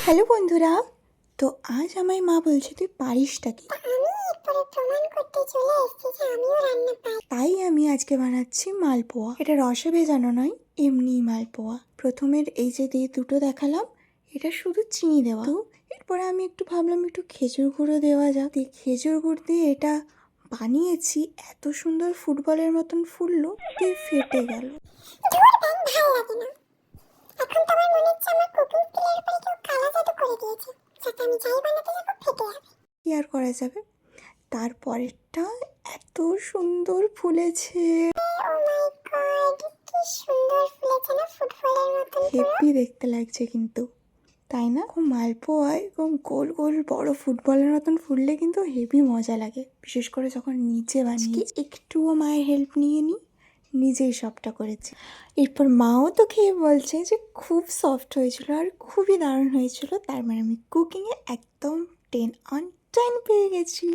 Hello বন্ধুরা, তো আজ আমায় মা বলছে তুই পারিসটা কি। তাই আমি আজকে বানাচ্ছি মালপোয়া। এটা রসে ভেজানো নয়, এমনি মালপোয়া। প্রথমের এই যে দিয়ে দুটো দেখালাম, এটা শুধু চিনি দেওয়া। তো এরপরে আমি একটু ভাবলাম একটু খেজুর গুঁড়ো দেওয়া যাক। দিয়ে খেজুর গুড় দিয়ে এটা বানিয়েছি, এত সুন্দর ফুটবলের মতন ফুললো, দিয়ে ফেটে গেল। এখন তো আমার মনে হচ্ছে আমার কুকিং স্কিলের উপরে কেউ কালা জাদু করে দিয়েছে, যাতে আমি যাই বানাতে যাবো ফেটে যাবে। কি আর করা যাবে। তারপরেরটা এত সুন্দর ফুলেছে, ও মাই গড, কি সুন্দর ফুলেছে না, ফুটবলের মতন পুরো। হেভি দেখতে লাগছে কিন্তু, তাই না? মালপোয়া এবং গোল গোল বড় ফুটবলের মতন ফুললে কিন্তু হেভি মজা লাগে, বিশেষ করে যখন নিচে বানিয়ে। একটুও মায়ের হেল্প নিয়ে নিই, নিজেই সবটা করেছি। এরপর মাও তো খেয়ে বলছে যে খুব সফট হয়েছিল আর খুবই দারুণ হয়েছিল। তার মানে আমি কুকিংয়ে একদম 10 on 10 পেয়ে গেছি।